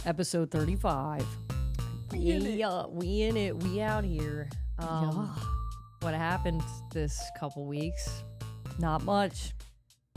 Episode 35. We in it. We out here. What happened this couple weeks? Not much.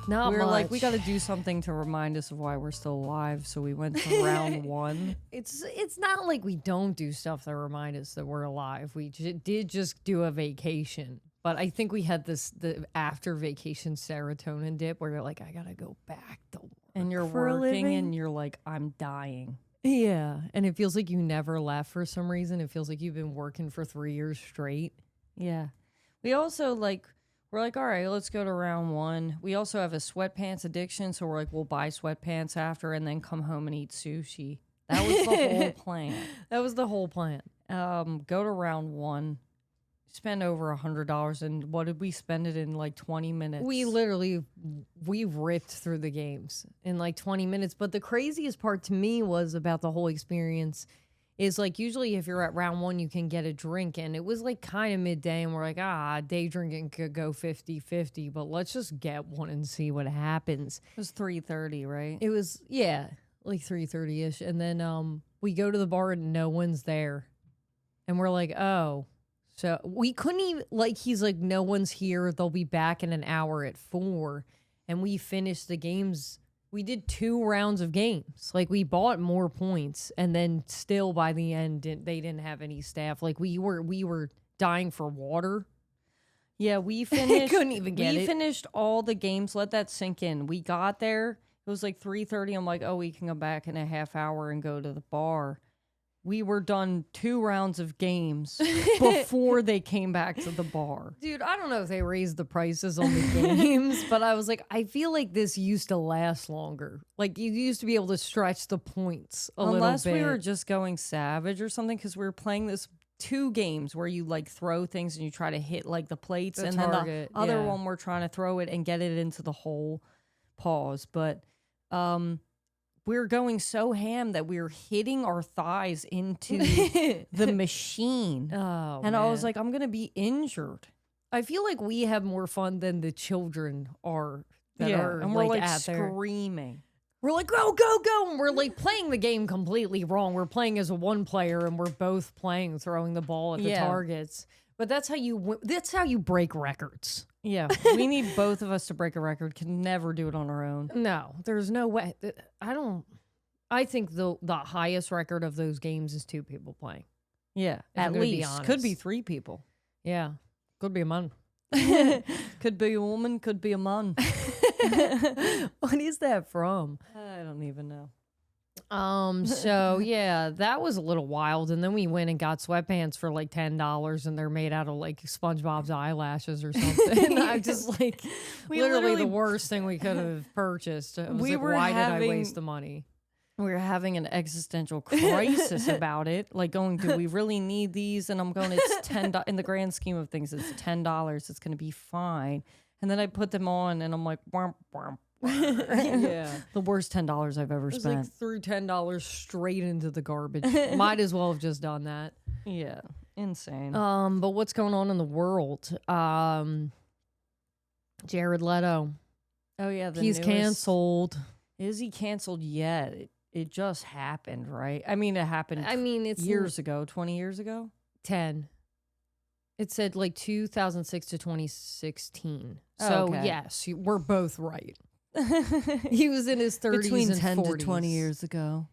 Not we were much. like, we got to do something to remind us of why we're still alive. So we went to round one. It's not like we don't do stuff that remind us that we're alive. We did just do a vacation. But I think we had the after vacation serotonin dip where you're like, I gotta go back to work. And you're working and you're like, I'm dying. Yeah. And it feels like you never left for some reason. It feels like you've been working for 3 years straight. Yeah. We also we're like, all right, let's go to round one. We also have a sweatpants addiction. So we're like, we'll buy sweatpants after and then come home and eat sushi. That was the whole plan. That was the whole plan. Go to round one. Spend over $100, and what did we spend it in like 20 minutes? We ripped through the games in like 20 minutes. But the craziest part to me was about the whole experience is like usually if you're at round one, you can get a drink. And it was like kind of midday and we're like, day drinking could go 50-50, but let's just get one and see what happens. It was 3:30, right? It was, yeah, like 3:30-ish. And then we go to the bar and no one's there. And we're like, oh. So we couldn't even, like, he's like, no one's here. They'll be back in an hour at 4. And we finished the games. We did 2 rounds of games. Like, we bought more points. And then still by the end, they didn't have any staff. Like, we were dying for water. Yeah, we finished. Couldn't even get it. We finished all the games. Let that sink in. We got there. It was like 3:30. I'm like, oh, we can go back in a half hour and go to the bar. We were done 2 rounds of games before they came back to the bar. Dude, I don't know if they raised the prices on the games, but I was like, I feel like this used to last longer. Like, you used to be able to stretch the points a little bit. Unless we were just going savage or something, because we were playing this 2 games where you like throw things and you try to hit like the plates. The and target, then the other yeah. one, we're trying to throw it and get it into the hole. Pause. But we were going so ham that we were hitting our thighs into the machine. Oh, and man. I was like, I'm going to be injured. I feel like we have more fun than the children are. And we're like out there. screaming. We're like, go, go, go. And we're like playing the game completely wrong. We're playing as a one player and we're both playing, throwing the ball at the targets. But that's how you break records. Yeah, we need both of us to break a record. Can never do it on our own. No, there's no way. I think the highest record of those games is 2 people playing. Yeah, at least. Could be 3 people. Yeah, could be a man. Could be a woman, could be a man. What is that from? I don't even know. So yeah, that was a little wild. And then we went and got sweatpants for like $10 and they're made out of like SpongeBob's eyelashes or something. I just like literally the worst thing we could have purchased. I was like, why did I waste the money? We were having an existential crisis about it. Like going, do we really need these? And I'm going, it's $10 in the grand scheme of things. It's $10. It's going to be fine. And then I put them on and I'm like, womp, womp. Yeah, the worst $10 I've ever spent. Like threw $10 straight into the garbage. Might as well have just done that. Yeah, insane. But what's going on in the world? Jared Leto. Oh yeah, he's canceled. Is he canceled yet? It just happened, right? I mean, it happened. I mean, it's years ago, 20 years ago, 10. It said like 2006 to 2016. So yes, we're both right. He was in his 30s between and 10 40s. to 20 years ago.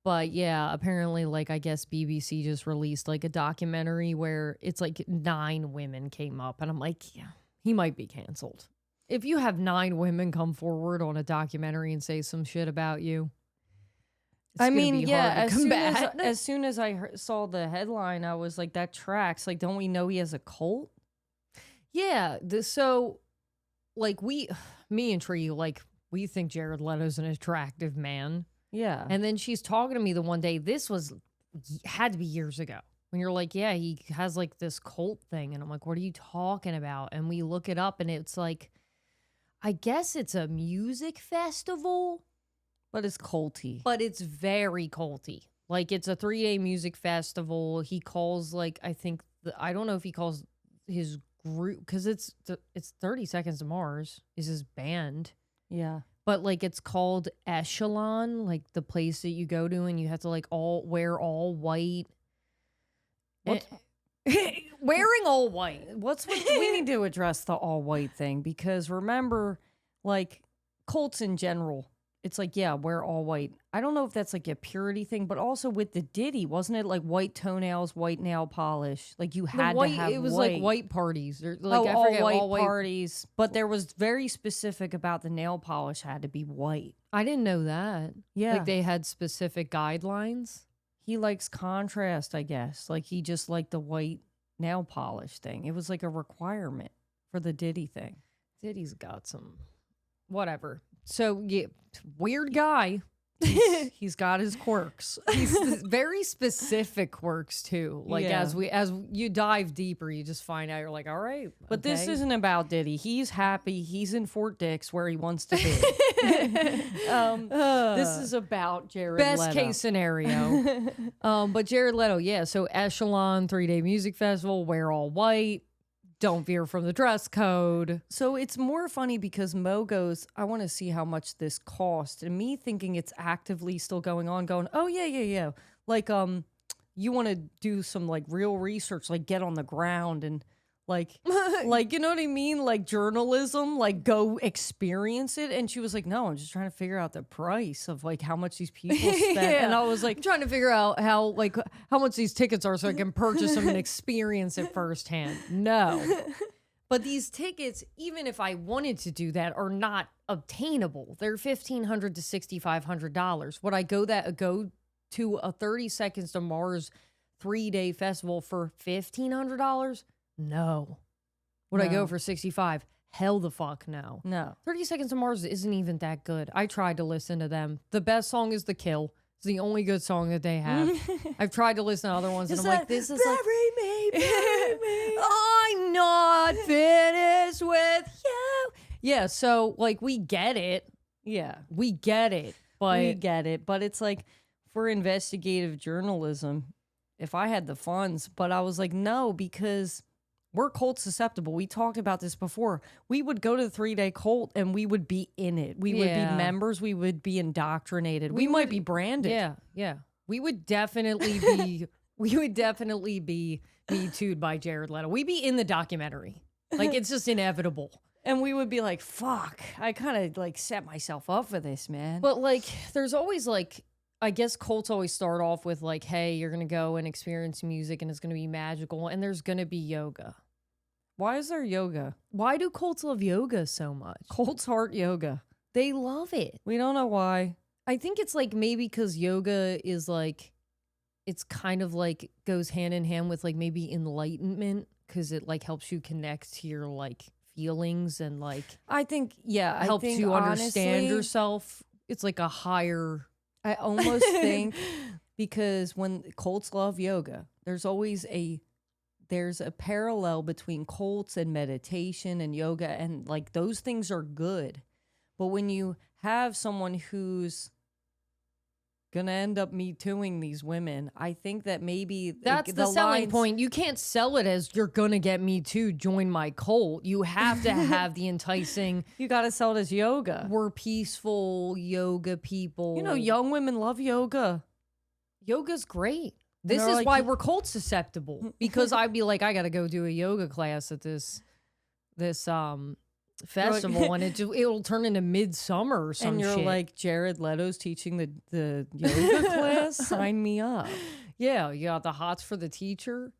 But yeah, apparently, like, I guess BBC just released like a documentary where it's like 9 women came up, and I'm like, yeah, he might be canceled. If you have 9 women come forward on a documentary and say some shit about you, I mean, yeah, as soon as I saw the headline, I was like, that tracks. Like, don't we know he has a cult? Yeah. So, like, me and Tree, like, we think Jared Leto's an attractive man. Yeah. And then she's talking to me the one day. This had to be years ago. When you're like, yeah, he has like this cult thing. And I'm like, what are you talking about? And we look it up and it's like, I guess it's a music festival. But it's culty. But it's very culty. Like, it's a 3-day music festival. He calls, like, I think, I don't know if he calls his group, because it's 30 Seconds to Mars is his band. Yeah. but like it's called Echelon, like the place that you go to and you have to like all wear all white. What? Wearing all white. We need to address the all white thing, because remember, like cults in general, it's like, yeah, wear all white. I don't know if that's like a purity thing, but also with the Diddy, wasn't it like white toenails, white nail polish? Like you had white, to have it was white. like white parties or like Oh, I all forget white all white parties, but there was very specific about the nail polish had to be white. I didn't know that. Yeah. Like they had specific guidelines. He likes contrast, I guess. Like he just liked the white nail polish thing. It was like a requirement for the Diddy thing. Diddy's got some whatever. So yeah, weird guy. He's got his quirks. He's very specific quirks too. Like Yeah. as you dive deeper, you just find out you're like, all right. But this okay. isn't about Diddy. He's happy. He's in Fort Dix where he wants to be. This is about Jared best Leto. case scenario. But Jared Leto, yeah. So Echelon 3-day music festival, wear all white. Don't veer from the dress code. So it's more funny because Mo goes, I want to see how much this cost. And me thinking it's actively still going on, going, oh, yeah. Like, you want to do some like real research, like get on the ground and like, like, you know what I mean? Like journalism, like go experience it. And she was like, no, I'm just trying to figure out the price of like how much these people spend. Yeah. And I was like, I'm trying to figure out how much these tickets are so I can purchase them and experience it firsthand. No. But these tickets, even if I wanted to do that, are not obtainable. They're $1,500 to $6,500. Would I go to a 30 Seconds to Mars 3-day festival for $1,500? No. Would I go No. for 65? Hell the fuck no. no. 30 Seconds to Mars isn't even that good. I tried to listen to them. The best song is The Kill. It's the only good song that they have. I've tried to listen to other ones and I'm like, this is like, bury me. I'm not finished with you. Yeah, so like we get it. Yeah. We get it. But We get it, but it's like for investigative journalism, if I had the funds, but I was like, no, because we're cult susceptible. We talked about this before. We would go to the 3-day cult and we would be in it. We would Yeah. be members. We would be indoctrinated. We might be branded. Yeah. We would definitely be Me Too'd by Jared Leto. We'd be in the documentary. Like it's just inevitable. And we would be like, fuck, I kind of like set myself up for this, man. But like there's always like I guess cults always start off with like, hey, you're gonna go and experience music and it's gonna be magical and there's gonna be yoga. Why is there yoga? Why do cults love yoga so much? Cults heart yoga. They love it. We don't know why. I think it's like maybe because yoga is like, it's kind of like goes hand in hand with like maybe enlightenment because it like helps you connect to your like feelings and like I think, yeah, helps I think, you understand honestly, yourself. It's like a higher. I almost think because when cults love yoga, there's a parallel between cults and meditation and yoga, and like those things are good. But when you have someone who's gonna end up Me Tooing these women, I think that maybe That's the selling point. You can't sell it as you're gonna get Me Too, join my cult. You have to have the enticing, You gotta sell it as yoga. we're peaceful yoga people. You know, young women love yoga. Yoga's great. This they're is like- why we're cult susceptible. Because I'd be like, I gotta go do a yoga class at this festival, and it'll turn into midsummer or some And you're shit. like, Jared Leto's teaching the yoga class? Sign me up. yeah, you got the hots for the teacher.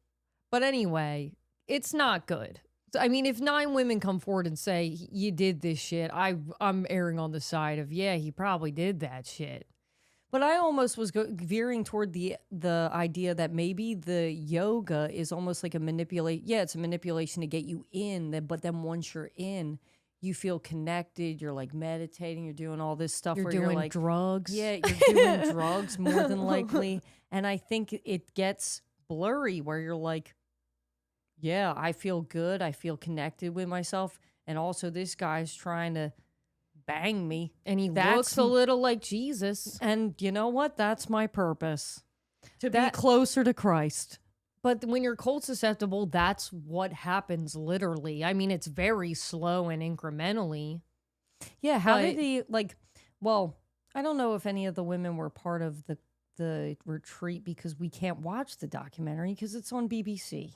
But anyway, it's not good. I mean, if 9 women come forward and say you did this shit, I'm erring on the side of yeah, he probably did that shit. But I almost was veering toward the idea that maybe the yoga is almost like a manipulate. Yeah, it's a manipulation to get you in. But then once you're in, you feel connected. You're like meditating. You're doing all this stuff. You're where doing you're like drugs. Yeah, you're doing drugs more than likely. And I think it gets blurry where you're like, yeah, I feel good. I feel connected with myself. And also this guy's trying to bang me. And he That's looks a little like Jesus. And you know what? That's my purpose. To be That- closer to Christ. But when you're cold susceptible, that's what happens literally. I mean, it's very slow and incrementally. Yeah, how But- did he like? Well, I don't know if any of the women were part of the retreat because we can't watch the documentary because it's on BBC.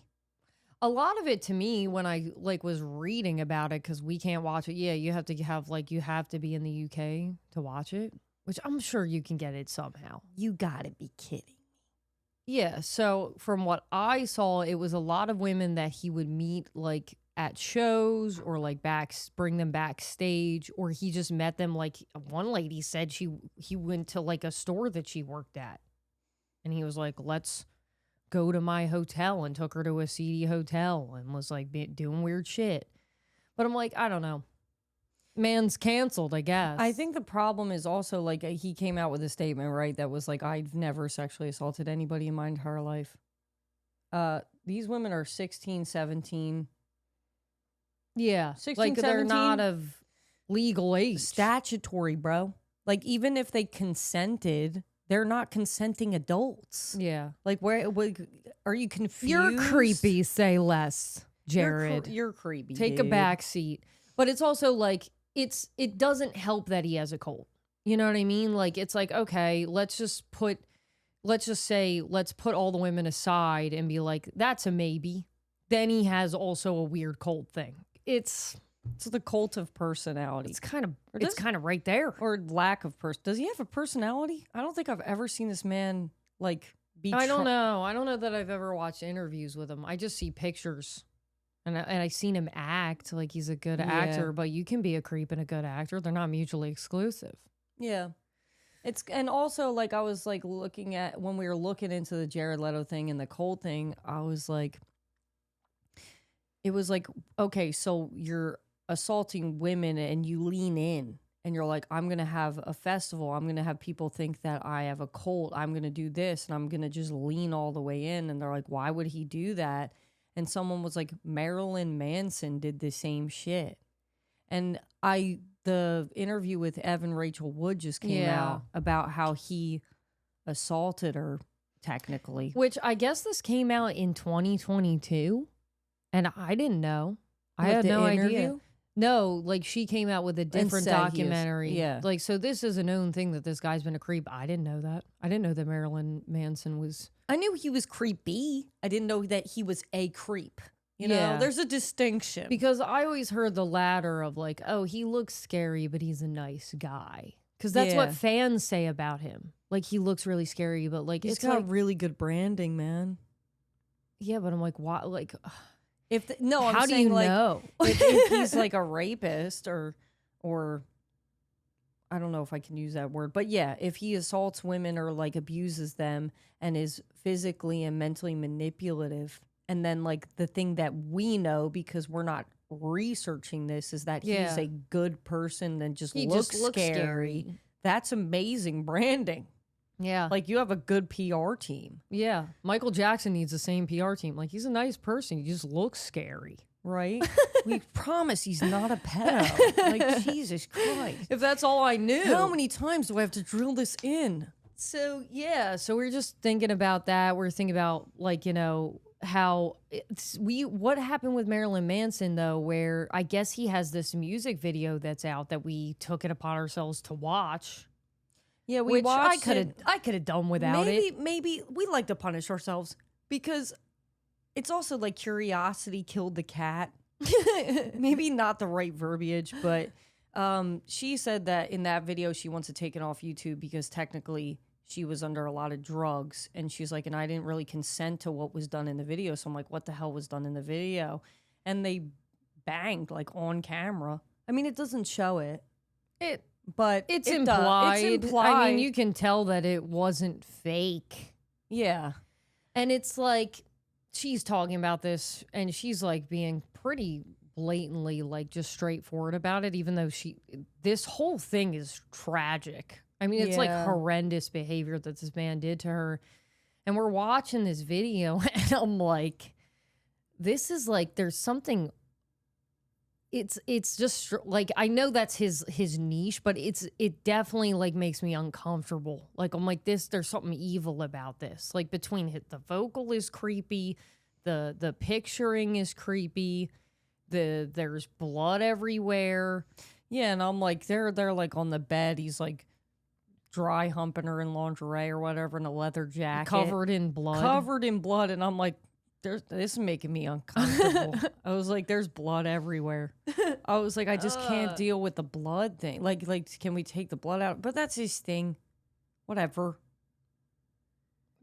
A lot of it to me when I like was reading about it, because we can't watch it. Yeah, you have to be in the UK to watch it, which I'm sure you can get it somehow. You gotta be kidding. Yeah, so from what I saw, it was a lot of women that he would meet like at shows or like bring them backstage, or he just met them. Like one lady said he went to like a store that she worked at, and he was like, let's go to my hotel, and took her to a seedy hotel and was like doing weird shit. But I'm like, I don't know. Man's canceled, I guess. I think the problem is also like he came out with a statement, right? That was like, I've never sexually assaulted anybody in my entire life. These women are 16, 17. Yeah. 16, like they're 17? not of legal age. Statutory, bro. Like even if they consented, they're not consenting adults. Yeah. Like where are you confused? You're creepy, say less, Jared. You're creepy. Take a dude. back seat. But it's also like it doesn't help that he has a cult. You know what I mean? Like it's like, okay, let's put all the women aside and be like, that's a maybe. Then he has also a weird cult thing. It's the cult of personality. It's kind of right there. Or lack of person. Does he have a personality? I don't think I've ever seen this man like be. I don't know. I don't know that I've ever watched interviews with him. I just see pictures. And I seen him act like he's a good actor, but you can be a creep and a good actor. They're not mutually exclusive. Yeah. And also like I was like looking at when we were looking into the Jared Leto thing and the Cole thing, I was like, it was like, okay, so you're assaulting women and you lean in and you're like, I'm going to have a festival. I'm going to have people think that I have a cult. I'm going to do this and I'm going to just lean all the way in. And they're like, why would he do that? And someone was like, Marilyn Manson did the same shit. And the interview with Evan Rachel Wood just came out about how he assaulted her, technically. Which I guess this came out in 2022. And I didn't know. I had no idea. No, like she came out with a different documentary. Yeah. Like, so this is a known thing that this guy's been a creep. I didn't know that. I didn't know that Marilyn Manson was. I knew he was creepy. I didn't know that he was a creep. You know, there's a distinction. Because I always heard the latter of like, oh, he looks scary, but he's a nice guy. Because that's what fans say about him. Like, he looks really scary, but like, he's it's got like, really good branding, man. Yeah, but I'm like, why? Like, how do you know? if he's like a rapist or I don't know if I can use that word, but yeah, if he assaults women or like abuses them and is physically and mentally manipulative, and then like the thing that we know because we're not researching this is that he's a good person and just looks scary. That's amazing branding. Yeah. Like you have a good PR team. Yeah. Michael Jackson needs the same PR team. Like he's a nice person. He just looks scary. Right? We promise he's not a pedo. Like, Jesus Christ. If that's all I knew. How many times do I have to drill this in? So, yeah. So we're just thinking about that. We're thinking about, like, you know, how what happened with Marilyn Manson, though, where I guess he has this music video that's out that we took it upon ourselves to watch. Yeah, we watched I could have done without it. Maybe we like to punish ourselves because it's also like curiosity killed the cat. Maybe not the right verbiage, but she said that in that video she wants to take it off YouTube because technically she was under a lot of drugs. And she's like, and I didn't really consent to what was done in the video. So I'm like, what the hell was done in the video? And they banged like on camera. I mean, it doesn't show it. But it's it implied. It's implied. I mean, you can tell that it wasn't fake. Yeah. And it's like, she's talking about this and she's like being pretty blatantly like just straightforward about it, even though this whole thing is tragic. I mean, it's like horrendous behavior that this man did to her. And we're watching this video and I'm like, this is like, there's something. It's just like, I know that's his niche, but it definitely like makes me uncomfortable. Like, I'm like, there's something evil about this. Like, between the vocal is creepy, the picturing is creepy, there's blood everywhere. Yeah, and I'm like, they're like on the bed. He's like dry humping her in lingerie or whatever in a leather jacket. Covered in blood. Covered in blood. And I'm like, this is making me uncomfortable. I was like, there's blood everywhere. I was like, I just can't deal with the blood thing. Like, can we take the blood out? But that's his thing. Whatever.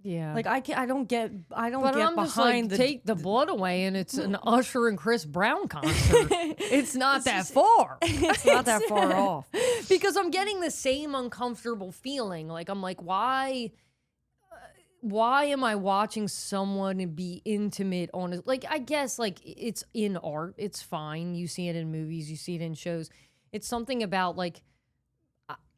Yeah. Like I don't get but I'm behind just like, take the blood away and it's an Usher and Chris Brown concert. It's not that far. It's not that far off. Because I'm getting the same uncomfortable feeling. Like, I'm like, why am I watching someone be intimate on it? Like, I guess, like, it's in art. It's fine. You see it in movies. You see it in shows. It's something about, like,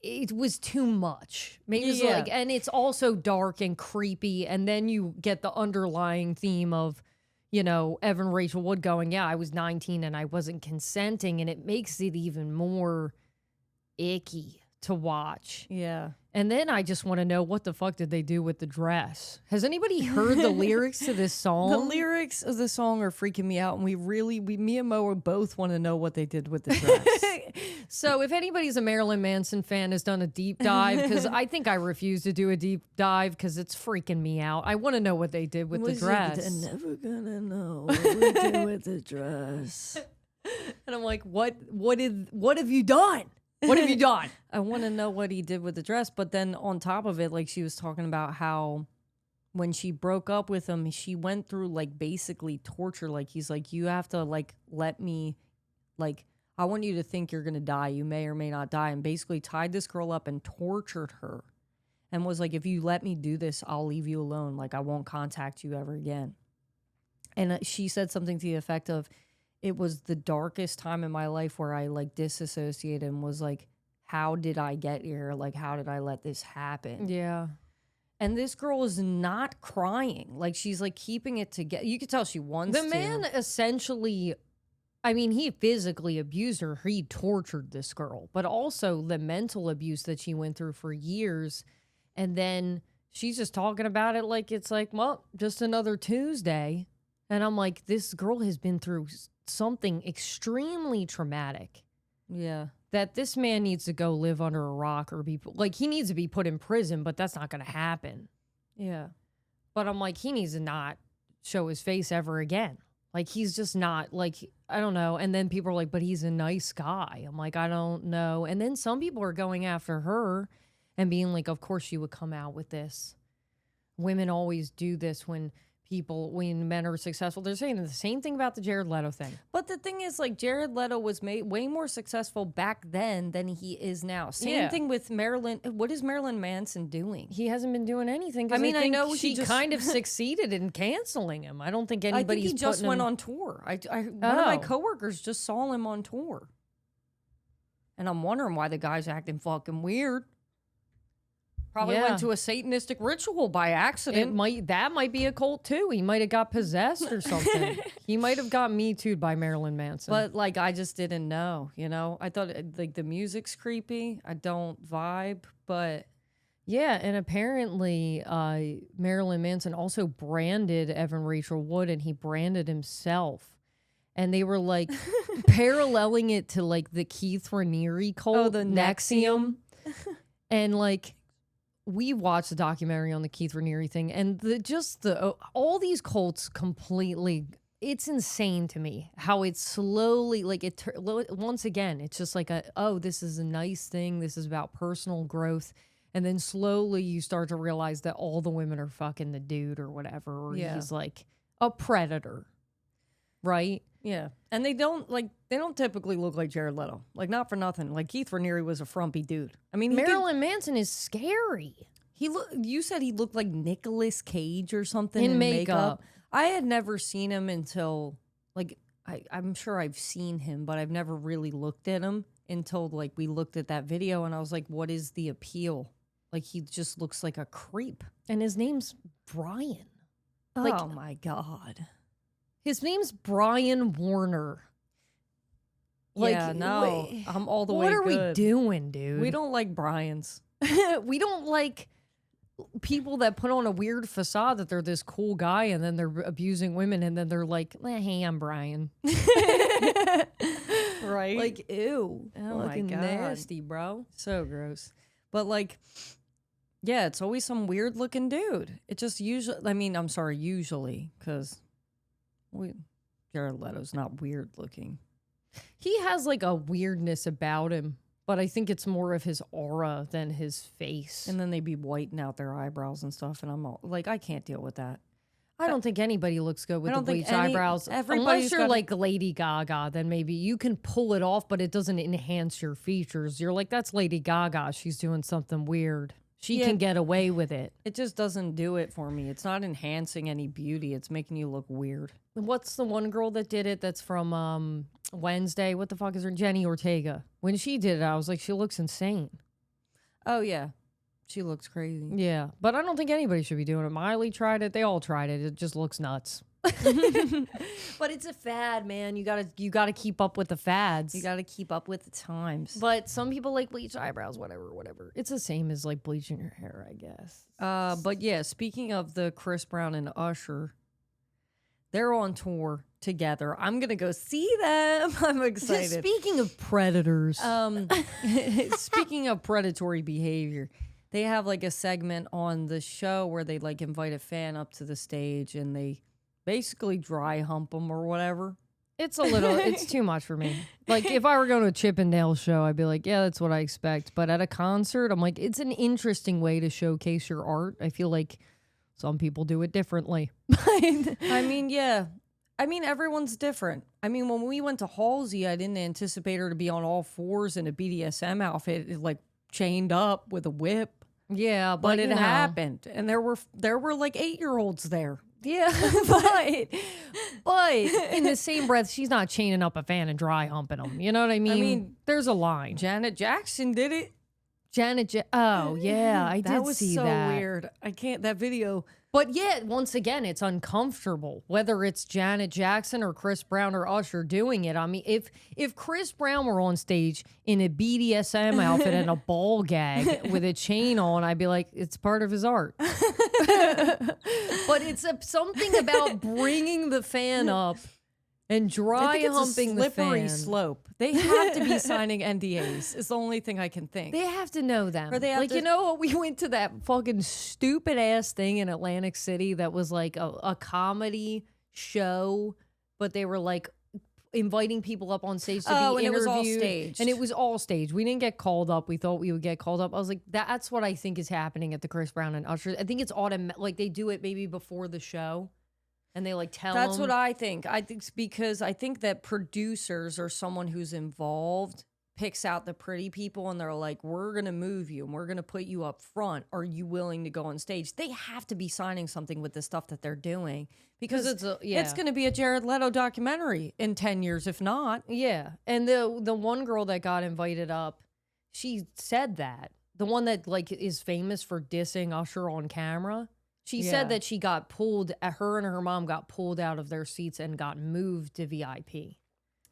it was too much. Maybe it's like, and it's also dark and creepy. And then you get the underlying theme of, you know, Evan Rachel Wood going, yeah, I was 19 and I wasn't consenting. And it makes it even more icky to watch. Yeah. And then I just want to know, what the fuck did they do with the dress? Has anybody heard the lyrics to this song? The lyrics of the song are freaking me out, and me and Mo both want to know what they did with the dress. So if anybody's a Marilyn Manson fan, has done a deep dive, because I think I refuse to do a deep dive because it's freaking me out. I want to know what they did with the dress. They're never gonna know what we did with the dress. And I'm like, what have you done? What have you done? I want to know what he did with the dress. But then on top of it, like, she was talking about how when she broke up with him, she went through like basically torture. Like, he's like, you have to like let me, like, I want you to think you're going to die. You may or may not die. And basically tied this girl up and tortured her and was like, if you let me do this, I'll leave you alone. Like, I won't contact you ever again. And she said something to the effect of, it was the darkest time in my life where I like disassociated and was like, how did I get here? Like, how did I let this happen? Yeah. And this girl is not crying. Like, she's like keeping it together. You could tell she wants to. The man essentially, I mean, he physically abused her. He tortured this girl, but also the mental abuse that she went through for years. And then she's just talking about it like it's like, well, just another Tuesday. And I'm like, this girl has been through something extremely traumatic. Yeah. That this man needs to go live under a rock or be, like, he needs to be put in prison, but that's not going to happen. Yeah. But I'm like, he needs to not show his face ever again. Like, he's just not, like, I don't know. And then people are like, but he's a nice guy. I'm like, I don't know. And then some people are going after her and being like, of course you would come out with this. Women always do this when men are successful. They're saying the same thing about the Jared Leto thing. But the thing is, like, Jared Leto was way more successful back then than he is now. Same thing with Marilyn. What is Marilyn Manson doing? He hasn't been doing anything. I mean, I know she kind of succeeded in canceling him. I don't think anybody's I think he just went on tour. One of my coworkers just saw him on tour. And I'm wondering why the guy's acting fucking weird. Probably went to a Satanistic ritual by accident. That might be a cult too. He might have got possessed or something. He might have got Me Too'd by Marilyn Manson. But like, I just didn't know, you know? I thought like the music's creepy. I don't vibe, but yeah. And apparently Marilyn Manson also branded Evan Rachel Wood, and he branded himself. And they were like paralleling it to like the Keith Raniere cult. Oh, the NXIVM. And like, we watched the documentary on the Keith Raniere thing, and all these cults completely, it's insane to me how it's slowly, like, once again, it's just like this is a nice thing. This is about personal growth. And then slowly you start to realize that all the women are fucking the dude or whatever, or he's like a predator. Right? Yeah. And they don't typically look like Jared Leto. Like, not for nothing. Like, Keith Raniere was a frumpy dude. I mean, Marilyn Manson is scary. You said he looked like Nicolas Cage or something in makeup. I had never seen him until, like, I'm sure I've seen him, but I've never really looked at him until, like, we looked at that video, and I was like, what is the appeal? Like, he just looks like a creep. And his name's Brian. Oh, my God. His name's Brian Warner. Like, yeah, no, I'm all the way good. What are we doing, dude? We don't like Brians. We don't like people that put on a weird facade that they're this cool guy, and then they're abusing women, and then they're like, hey, I'm Brian. Right? Like, ew. Oh my fucking God. nasty, bro. So gross. But like, yeah, it's always some weird looking dude. It just usually, I mean, I'm sorry, usually, because Jared Leto's not weird looking. He has like a weirdness about him, but I think it's more of his aura than his face. And then they be whitening out their eyebrows and stuff. And I'm all, like, I can't deal with that. I don't think anybody looks good with the bleached eyebrows. Unless you're like Lady Gaga, then maybe you can pull it off, but it doesn't enhance your features. You're like, that's Lady Gaga. She's doing something weird. She can get away with it. It just doesn't do it for me. It's not enhancing any beauty. It's making you look weird. What's the one girl that did it that's from Wednesday? What the fuck is her? Jenny Ortega. When she did it, I was like, she looks insane. Oh, yeah. She looks crazy. Yeah. But I don't think anybody should be doing it. Miley tried it. They all tried it. It just looks nuts. But it's a fad, man. You gotta keep up with the fads. You gotta keep up with the times. But some people like bleach eyebrows, whatever. It's the same as like bleaching your hair, I guess. But yeah, speaking of the Chris Brown and Usher, they're on tour together. I'm gonna go see them. I'm excited. Speaking of predators, speaking of predatory behavior, they have like a segment on the show where they like invite a fan up to the stage and they basically dry hump them or whatever. it's too much for me. Like if I were going to a Chippendale show, I'd be like, yeah, that's what I expect. But at a concert, I'm like, it's an interesting way to showcase your art. I feel like some people do it differently. I mean, yeah. I mean, everyone's different. I mean, when we went to Halsey, I didn't anticipate her to be on all fours in a BDSM outfit, like chained up with a whip. Yeah, But it happened. And there were like 8-year-olds there. Yeah, but in the same breath, she's not chaining up a fan and dry humping them. You know what I mean? There's a line. Janet Jackson did it. Oh, yeah, I did see that. That was so weird. I can't, that video. But yeah, once again, it's uncomfortable. Whether it's Janet Jackson or Chris Brown or Usher doing it. I mean, if Chris Brown were on stage in a BDSM outfit and a ball gag with a chain on, I'd be like, it's part of his art. But it's something about bringing the fan up and dry humping the fan. Slippery slope. They have to be signing NDAs. Is the only thing I can think. They have to know them. Or they have you know what? We went to that fucking stupid ass thing in Atlantic City that was like a comedy show, but they were like inviting people up on stage to be interviewed. And it was all staged. And it was all staged. We didn't get called up. We thought we would get called up. I was like, that's what I think is happening at the Chris Brown and Usher. I think it's automatic. Like they do it maybe before the show. And they like tell That's them. what I think. I think it's because I think that producers or someone who's involved picks out the pretty people and they're like, we're going to move you and we're going to put you up front. Are you willing to go on stage? They have to be signing something with the stuff that they're doing because it's going to be a Jared Leto documentary in 10 years, if not. Yeah. And the one girl that got invited up, she said that. The one that like is famous for dissing Usher on camera. She said that she got pulled, her and her mom got pulled out of their seats and got moved to VIP.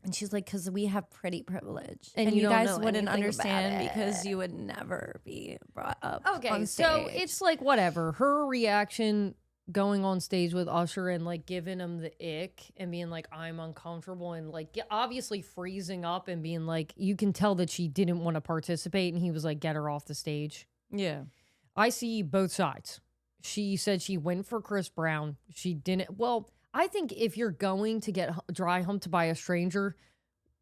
And she's like, because we have pretty privilege. And you guys know wouldn't understand because you would never be brought up on stage. So it's like, whatever. Her reaction going on stage with Usher and like giving him the ick and being like, I'm uncomfortable and like obviously freezing up and being like, you can tell that she didn't want to participate. And he was like, get her off the stage. Yeah. I see both sides. She said she went for Chris Brown. She didn't. Well, I think if you're going to get dry humped by a stranger,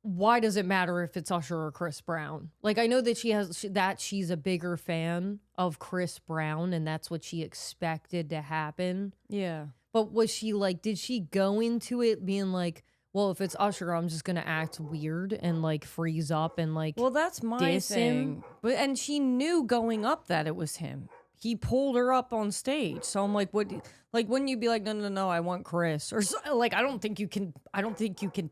why does it matter if it's Usher or Chris Brown? Like, I know that she's a bigger fan of Chris Brown and that's what she expected to happen. Yeah. But was she like, did she go into it being like, well, if it's Usher, I'm just going to act weird and like freeze up and like, well, that's my thing. But, and she knew going up that it was him. He pulled her up on stage. So I'm like, what, like, wouldn't you be like, no, I want Chris? Or so, like, I don't think you can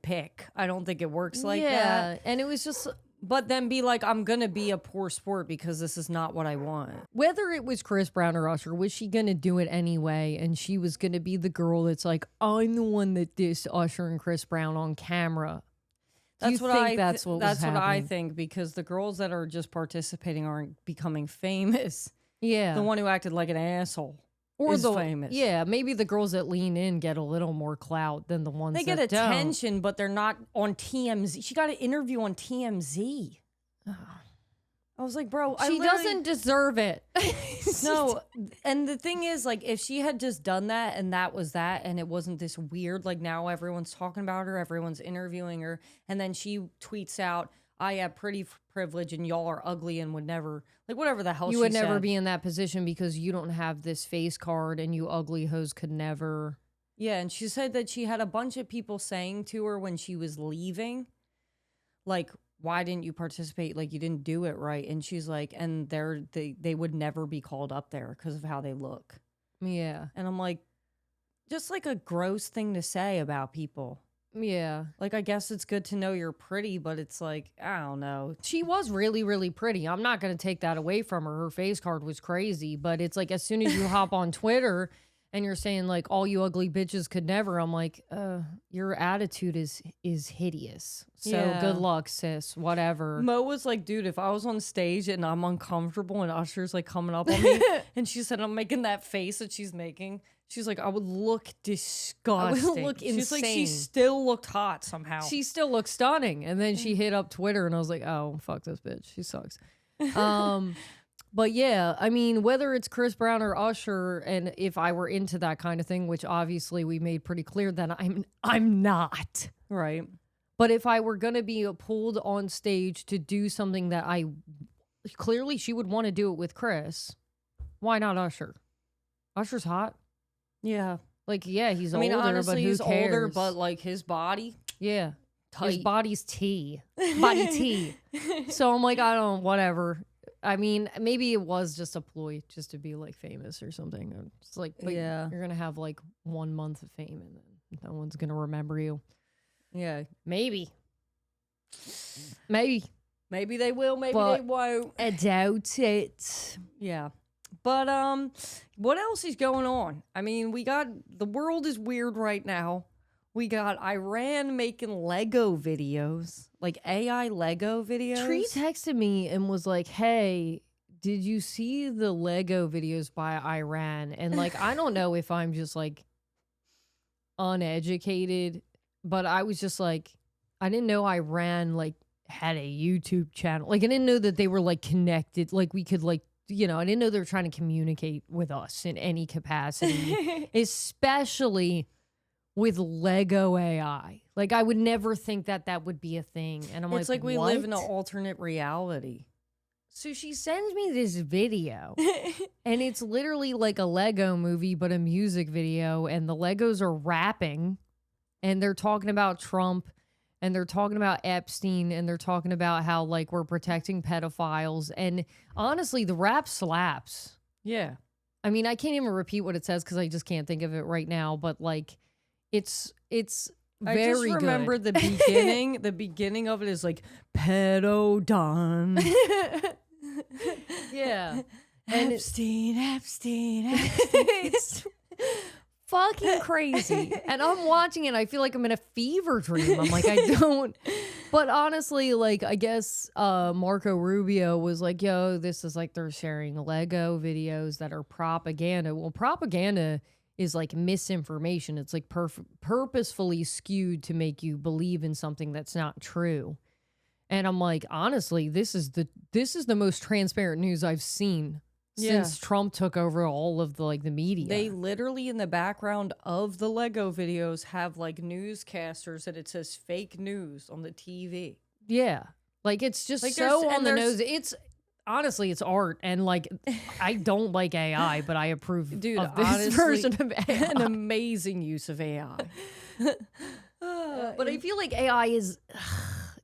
pick. I don't think it works like that. Yeah. And it was just, but then be like, I'm going to be a poor sport because this is not what I want. Whether it was Chris Brown or Usher, was she going to do it anyway? And she was going to be the girl that's like, I'm the one that dissed Usher and Chris Brown on camera. That's what I happening? think, because the girls that are just participating aren't becoming famous. Yeah. The one who acted like an asshole. or is famous. Yeah, maybe the girls that lean in get a little more clout than the ones They get that attention, but they're not on TMZ. She got an interview on TMZ. I was like, bro, she doesn't deserve it. No, and the thing is, like, if she had just done that and that was that, and it wasn't this weird, like, now everyone's talking about her, everyone's interviewing her, and then she tweets out, I have pretty privilege and y'all are ugly and would never, like, whatever the hell you she would never said. be in that position because you don't have this face card and you ugly hoes could never. Yeah, and she said that she had a bunch of people saying to her when she was leaving, like, why didn't you participate? Like, you didn't do it right. And she's like, and they would never be called up there because of how they look. Yeah. And I'm like, just like a gross thing to say about people. Yeah. Like, I guess it's good to know you're pretty, but it's like, I don't know. She was really, really pretty. I'm not going to take that away from her. Her face card was crazy, but it's like as soon as you hop on Twitter and you're saying like all you ugly bitches could never, I'm like, your attitude is hideous. So good luck, sis. Whatever. Mo was like, dude, if I was on stage and I'm uncomfortable and Usher's like coming up on me, and she said I'm making that face that she's making, she's like, I would look disgusting. I would look She's like, she insane. still looked hot somehow. She still looks stunning. And then she hit up Twitter and I was like, oh, fuck this bitch. She sucks. But yeah, I mean, whether it's Chris Brown or Usher, and if I were into that kind of thing, which obviously we made pretty clear that I'm not. Right. But if I were going to be pulled on stage to do something that clearly she would want to do it with Chris, why not Usher? Usher's hot. Yeah. Like, yeah, he's I mean, older, honestly, but who he's cares? older, but like his body, yeah, his tight. body's tea. Body tea. So I'm like, I don't, whatever. I mean, maybe it was just a ploy just to be like famous or something. It's like, but Yeah. you're going to have like 1 month of fame and then no one's going to remember you. Yeah. Maybe. Maybe they will, maybe But- they won't. I doubt it. Yeah. But what else is going on? I mean, the world is weird right now. We got Iran making Lego videos, like AI Lego videos. Tree texted me and was like, hey, did you see the Lego videos by Iran? And like, I don't know if I'm just like uneducated, but I was just like, I didn't know Iran like had a YouTube channel. Like, I didn't know that they were like connected. Like, we could like, you know, I didn't know they were trying to communicate with us in any capacity, especially with Lego AI. Like, I would never think that that would be a thing. And I'm It's like we live in an "What?" alternate reality. So she sends me this video, and it's literally like a Lego movie, but a music video. And the Legos are rapping, and they're talking about Trump, and they're talking about Epstein, and they're talking about how like we're protecting pedophiles. And honestly, the rap slaps. Yeah. I mean, I can't even repeat what it says because I just can't think of it right now. But like, it's very I just remember good. the beginning. The beginning of it is like pedo done. Yeah. And Epstein. It's fucking crazy. And I'm watching it. I feel like I'm in a fever dream. I'm like, I don't. But honestly, like, I guess Marco Rubio was like, yo, this is like they're sharing Lego videos that are propaganda. Well, propaganda is like misinformation. It's like purposefully skewed to make you believe in something that's not true. And I'm like, honestly, this is the most transparent news I've seen since Trump took over all of the like the media. They literally in the background of the Lego videos have like newscasters that it says fake news on the TV. Yeah. Like, it's just Like, so there's- on the and there's- nose. It's honestly, it's art. And like, I don't like AI, but I approve Dude, of this honestly, version of AI. An amazing use of AI. But I feel like AI is,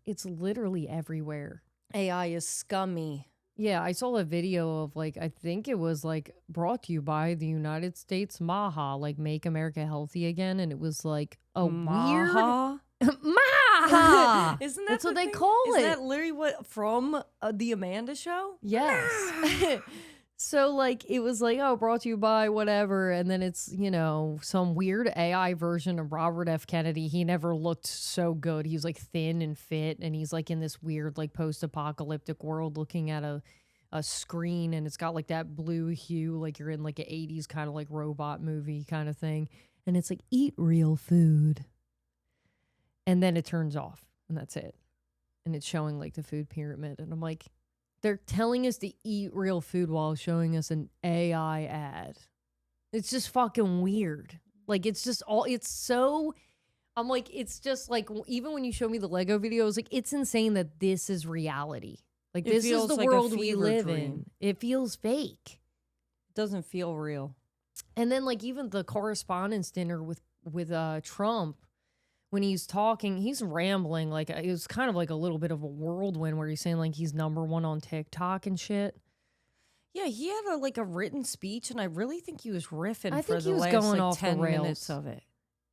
it's literally everywhere. AI is scummy. Yeah, I saw a video of like, I think it was like brought to you by the United States Maha, like Make America Healthy Again. And it was like a weird Maha? Maha. Isn't that That's what the they thing? call it. Is that literally what from the Amanda Show? Yes. So like it was like, oh, brought to you by whatever, and then it's, you know, some weird AI version of Robert F. Kennedy. He never looked so good. He was like thin and fit, and he's like in this weird like post-apocalyptic world looking at a a screen, and it's got like that blue hue, like you're in like an 80s kind of like robot movie kind of thing. And it's like, eat real food. And then it turns off, and that's it. And it's showing like the food pyramid. And I'm like, they're telling us to eat real food while showing us an AI ad. It's just fucking weird. Like, it's just all, it's so, I'm like, it's just like, even when you show me the Lego videos, like, it's insane that this is reality. Like, this is the world we live in. It feels fake. It doesn't feel real. And then, like, even the correspondence dinner with Trump, when he's talking, he's rambling. Like, it was kind of like a little bit of a whirlwind where he's saying, like, he's #1 on TikTok and shit. Yeah, he had a written speech, and I really think he was riffing I for think the he was last going like, off 10 the rails. minutes of it.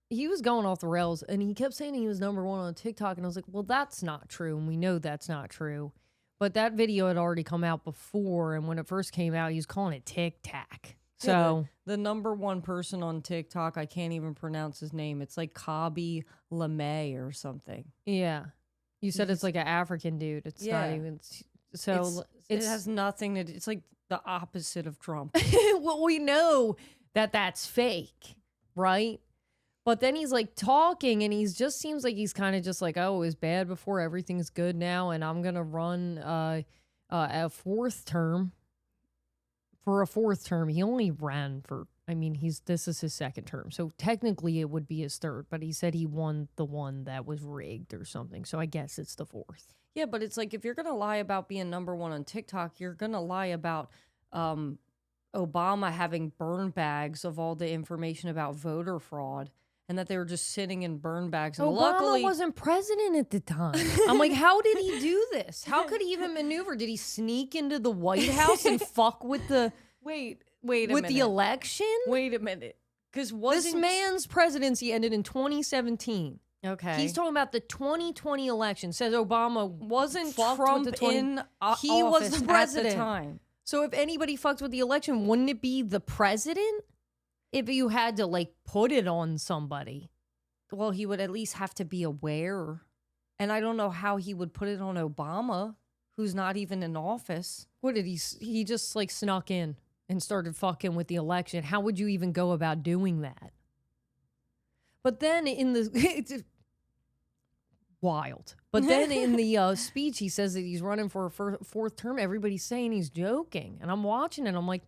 He was going off the rails, and he kept saying he was #1 on TikTok, and I was like, well, that's not true, and we know that's not true. But that video had already come out before, and when it first came out, he was calling it Tic Tac. So the #1 person on TikTok, I can't even pronounce his name. It's like Kabi Lemay or something. Yeah. You said it's like an African dude. It's not even. So it has nothing to do. It's like the opposite of Trump. Well, we know that that's fake, right? But then he's like talking, and he just seems like he's kind of just like, oh, it was bad before, everything's good now, and I'm gonna run a fourth term. For a fourth term, he only ran for. I mean, this is his second term, so technically it would be his third. But he said he won the one that was rigged or something, so I guess it's the fourth. Yeah, but it's like if you're gonna lie about being #1 on TikTok, you're gonna lie about Obama having burn bags of all the information about voter fraud. And that they were just sitting in burn bags. And Obama luckily wasn't president at the time. I'm like, how did he do this? How could he even maneuver? Did he sneak into the White House and fuck with the wait a with minute. the election? Wait a minute, because this man's presidency ended in 2017. Okay, he's talking about the 2020 election. Says Obama wasn't fucked Trump with the in he was office the president at the time. So if anybody fucked with the election, wouldn't it be the president? If you had to like put it on somebody. Well, he would at least have to be aware. And I don't know how he would put it on Obama, who's not even in office. What did he just like snuck in and started fucking with the election? How would you even go about doing that? But then in the it's wild. But then in the speech, he says that he's running for a fourth term. Everybody's saying he's joking. And I'm watching it. I'm like,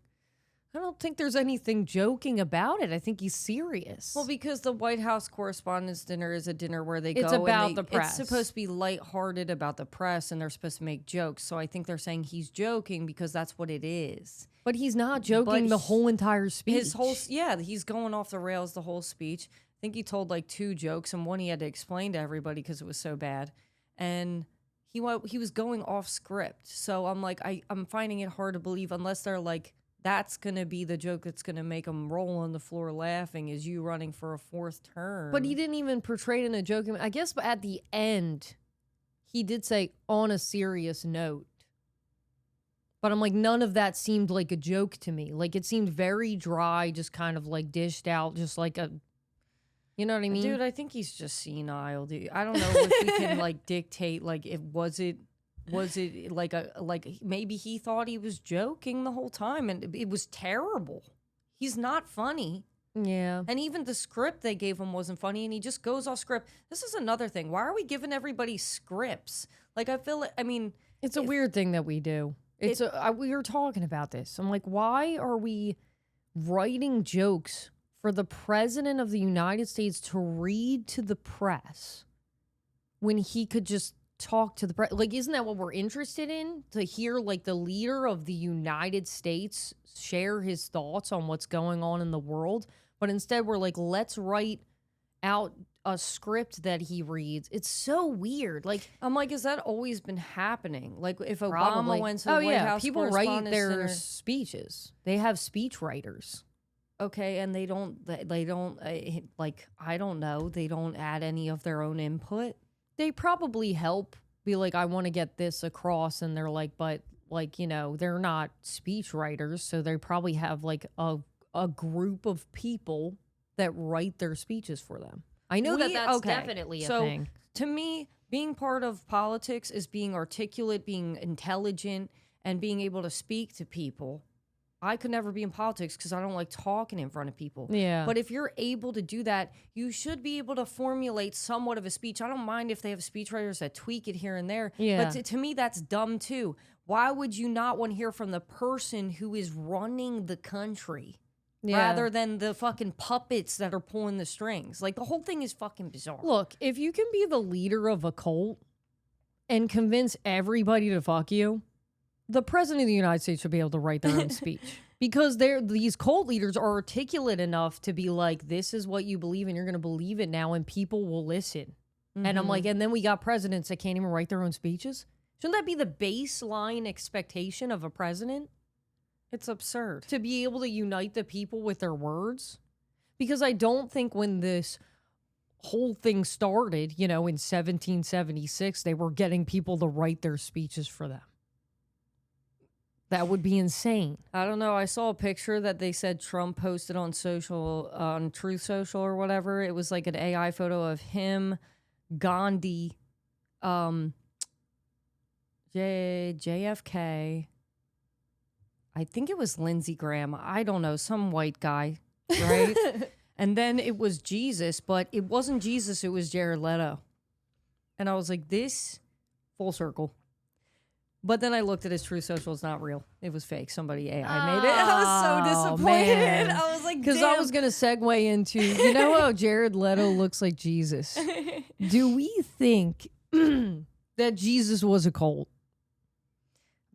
I don't think there's anything joking about it. I think he's serious. Well, because the White House Correspondents' Dinner is a dinner where they it's go about and the press. It's supposed to be lighthearted about the press, and they're supposed to make jokes. So I think they're saying he's joking because that's what it is. But he's not joking the whole entire speech. He's going off the rails the whole speech. I think he told like 2 jokes, and one he had to explain to everybody because it was so bad. And he was going off script. So I'm like, I'm finding it hard to believe unless they're like, that's going to be the joke that's going to make him roll on the floor laughing is you running for a 4th term. But he didn't even portray it in a joking. I guess at the end, he did say, on a serious note. But I'm like, none of that seemed like a joke to me. Like, it seemed very dry, just kind of like dished out, just like a, you know what I mean? Dude, I think he's just senile, dude. I don't know if we can like dictate, like, was it like maybe he thought he was joking the whole time and it was terrible. He's not funny. Yeah. And even the script they gave him wasn't funny and he just goes off script. This is another thing. Why are we giving everybody scripts? Like, I feel like, I mean. It's a weird thing that we do. We were talking about this. I'm like, why are we writing jokes for the president of the United States to read to the press when he could just talk to the press? Like, isn't that what we're interested in? To hear like the leader of the United States share his thoughts on what's going on in the world. But instead we're like, let's write out a script that he reads. It's so weird. Like, I'm like, has that always been happening? Like, if Obama probably went to the White House, people write their Center, speeches. They have speech writers. Okay, and they don't like, I don't know, they don't add any of their own input. They probably help, be like, I want to get this across, and they're like, but like, you know, they're not speech writers, so they probably have like a group of people that write their speeches for them. I know that's definitely a thing. To me, being part of politics is being articulate, being intelligent, and being able to speak to people. I could never be in politics because I don't like talking in front of people. Yeah. But if you're able to do that, you should be able to formulate somewhat of a speech. I don't mind if they have speechwriters that tweak it here and there. Yeah. But to me, that's dumb too. Why would you not want to hear from the person who is running the country rather than the fucking puppets that are pulling the strings? Like, the whole thing is fucking bizarre. Look, if you can be the leader of a cult and convince everybody to fuck you, the president of the United States should be able to write their own speech, because these cult leaders are articulate enough to be like, this is what you believe and you're going to believe it now and people will listen. And I'm like, and then we got presidents that can't even write their own speeches. Shouldn't that be the baseline expectation of a president? It's absurd. To be able to unite the people with their words? Because I don't think when this whole thing started, in 1776, they were getting people to write their speeches for them. That would be insane. I don't know. I saw a picture that they said Trump posted on Truth Social or whatever. It was like an AI photo of him, Gandhi, JFK. I think it was Lindsey Graham. I don't know. Some white guy, right? And then it was Jesus, but it wasn't Jesus. It was Jared Leto. And I was like, this full circle. But then I looked at his Truth Social. It's not real. It was fake. Somebody AI made it. I was so disappointed. Man. I was like, because I was going to segue into, how Jared Leto looks like Jesus. Do we think that Jesus was a cult?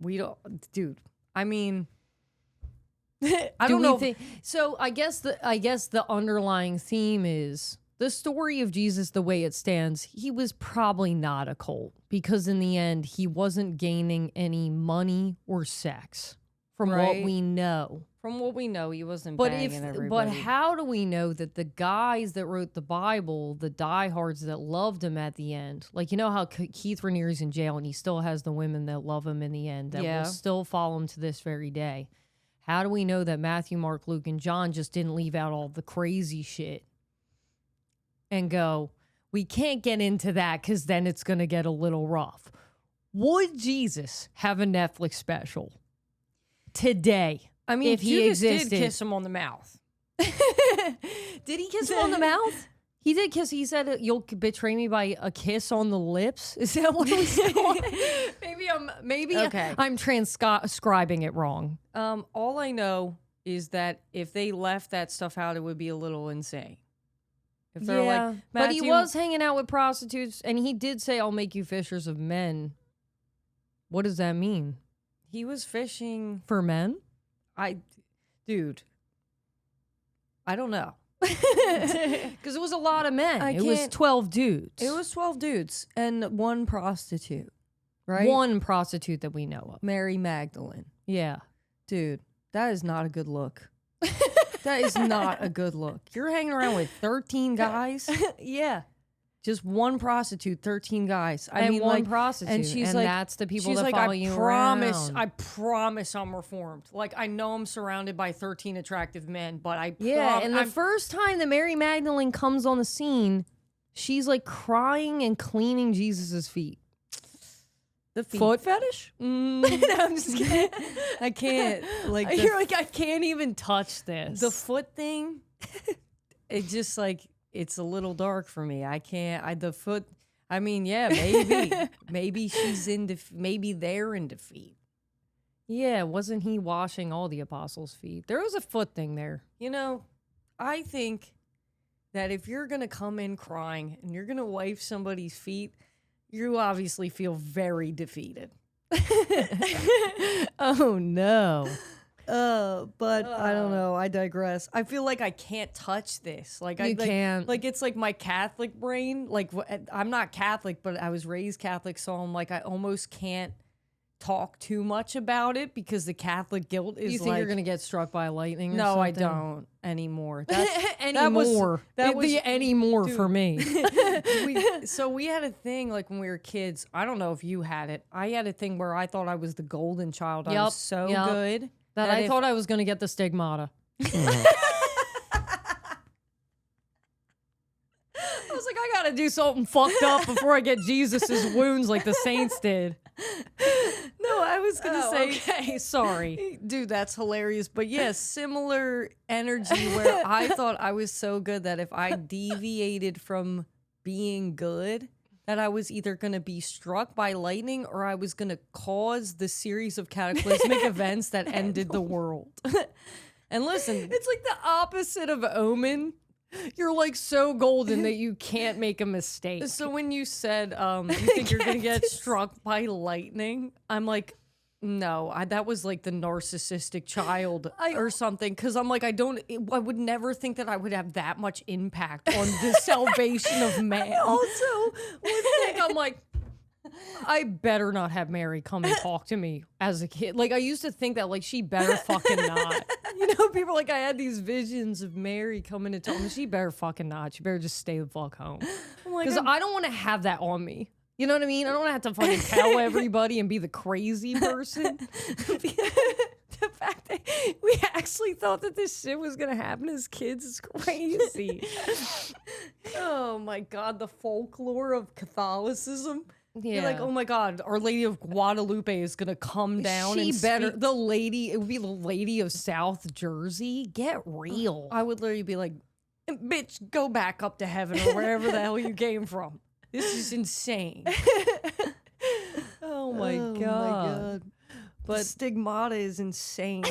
We don't, dude. I mean, I don't know. So I guess the underlying theme is the story of Jesus, the way it stands. He was probably not a cult, because in the end, he wasn't gaining any money or sex from what we know. From what we know, he wasn't banging everybody. But how do we know that the guys that wrote the Bible, the diehards that loved him at the end, like, how Keith Raniere's in jail and he still has the women that love him in the end, that will still follow him to this very day. How do we know that Matthew, Mark, Luke, and John just didn't leave out all the crazy shit and go, we can't get into that because then it's going to get a little rough? Would Jesus have a Netflix special today? I mean, if he Judas existed, did kiss him on the mouth. Did he kiss him on the mouth? He did kiss. He said, "You'll betray me by a kiss on the lips." Is that what we said? I'm transcribing it wrong. All I know is that if they left that stuff out, it would be a little insane. If they're like, but he was hanging out with prostitutes, and he did say, "I'll make you fishers of men." What does that mean? He was fishing for men. Dude, I don't know. Because it was a lot of men. It was 12 dudes. It was 12 dudes and one prostitute, right? One prostitute that we know of. Mary Magdalene. Yeah. Dude, that is not a good look. That is not a good look. You're hanging around with 13 guys? Yeah. Just one prostitute, 13 guys. I mean, one prostitute. And she's and like, that's the people that follow you around. I promise I'm reformed. Like, I know I'm surrounded by 13 attractive men, but and the first time that Mary Magdalene comes on the scene, she's like crying and cleaning Jesus's feet. The feet. Foot fetish? No, I'm just kidding. I can't. Like, you're like, I can't even touch this. The foot thing, it just like, it's a little dark for me. I can't. The foot. I mean, yeah, maybe, maybe she's maybe they're in defeat. Yeah, wasn't he washing all the apostles' feet? There was a foot thing there. I think that if you're gonna come in crying and you're gonna wipe somebody's feet, you obviously feel very defeated. Oh no. But I don't know. I digress. I feel like I can't touch this. Like you can't. Like it's like my Catholic brain. Like I'm not Catholic, but I was raised Catholic, so I'm like I almost can't talk too much about it because the Catholic guilt is. You think you're gonna get struck by lightning? Or no, something? I don't anymore. Anymore. That was anymore for me. So we had a thing like when we were kids. I don't know if you had it. I had a thing where I thought I was the golden child. I was so good. That I thought I was going to get the stigmata. I was like, I got to do something fucked up before I get Jesus's wounds like the saints did. No, I was gonna say. Okay, sorry. Dude, that's hilarious. But yeah, similar energy where I thought I was so good that if I deviated from being good, that I was either going to be struck by lightning or I was going to cause the series of cataclysmic events that ended the world. And listen, It's like the opposite of Omen. You're like so golden that you can't make a mistake. so when you said you think you're going to get struck by lightning, I'm like, no, that was like the narcissistic child or something. Because I'm like, I would never think that I would have that much impact on the salvation of man. Also, would think I'm like, I better not have Mary come and talk to me as a kid. Like I used to think that like she better fucking not. You know, people are like I had these visions of Mary coming to tell me she better fucking not. She better just stay the fuck home. Because I don't want to have that on me. You know what I mean? I don't want to have to fucking tell everybody and be the crazy person. The fact that we actually thought that this shit was gonna happen as kids is crazy. Oh my God, the folklore of Catholicism. Yeah. You're like, oh my God, Our Lady of Guadalupe is gonna come down She and better. speak. It would be the Lady of South Jersey. Get real. I would literally be like, bitch, go back up to heaven or wherever the hell you came from. This is insane. Oh my god. But stigmata is insane.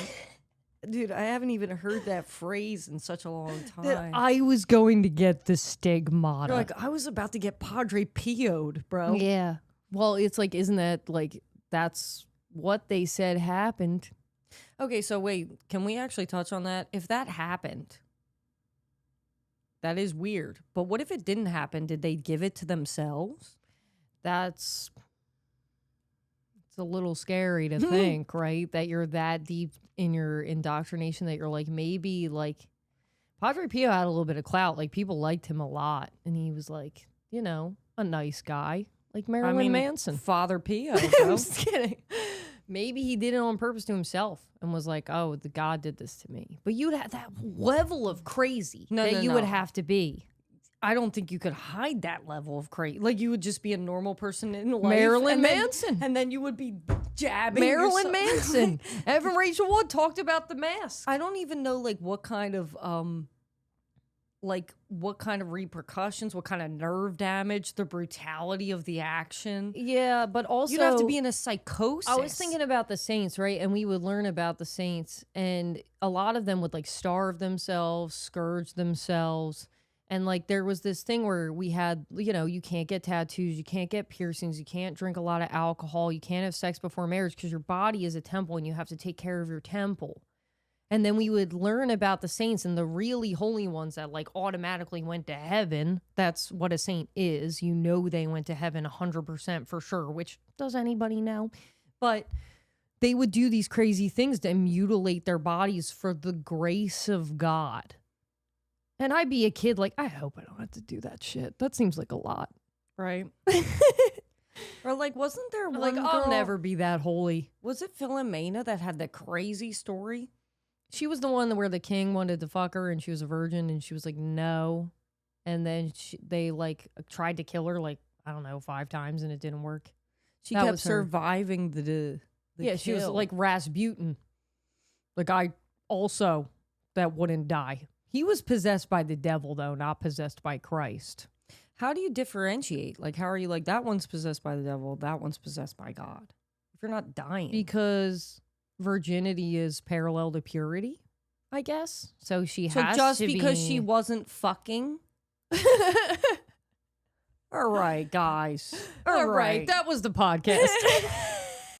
Dude, I haven't even heard that phrase in such a long time. That I was going to get the stigmata. You're like, I was about to get Padre Pio'd, bro. Yeah. Well, it's like, isn't that like, that's what they said happened. Okay, so wait, can we actually touch on that? If that happened, that is weird. But what if it didn't happen? Did they give it to themselves? It's a little scary to think, right? That you're that deep in your indoctrination that you're like, maybe like Padre Pio had a little bit of clout. Like people liked him a lot. And he was like, you know, a nice guy. Like Marilyn Manson. Father Pio, I'm bro. just kidding. Maybe he did it on purpose to himself and was like, oh, the God did this to me. But you'd have that level of crazy that you would have to be. I don't think you could hide that level of crazy. Like you would just be a normal person in life. Marilyn and then- Manson. And then you would be jabbing Marilyn yourself. Manson. Evan Rachel Wood talked about the mask. I don't even know like what kind of repercussions, what kind of nerve damage, the brutality of the action. Yeah, but also You'd have to be in a psychosis. I was thinking about the saints, right? And we would learn about the saints, and a lot of them would like starve themselves, scourge themselves. And like there was this thing where we had, you know, you can't get tattoos, you can't get piercings, you can't drink a lot of alcohol, you can't have sex before marriage because your body is a temple and you have to take care of your temple. And then we would learn about the saints and the really holy ones that like automatically went to heaven. That's what a saint is. You know they went to heaven 100% for sure, which does anybody know? But they would do these crazy things to mutilate their bodies for the grace of God. And I'd be a kid like, I hope I don't have to do that shit. That seems like a lot. right? Or like, wasn't there one Like, I'll girl- never be that holy. Was it Philomena that had the crazy story? She was the one where the king wanted to fuck her and she was a virgin and she was like, no. And then they like tried to kill her like, I don't know, 5 times and it didn't work. She That kept was her. surviving the Yeah, she was kill. like Rasputin. The guy also that wouldn't die. He was possessed by the devil though, not possessed by Christ. How do you differentiate? Like, how are you like, that one's possessed by the devil, that one's possessed by God? If you're not dying. Because virginity is parallel to purity, I guess. So she So has just to because be... she wasn't fucking? All right, guys. All right, that was the podcast.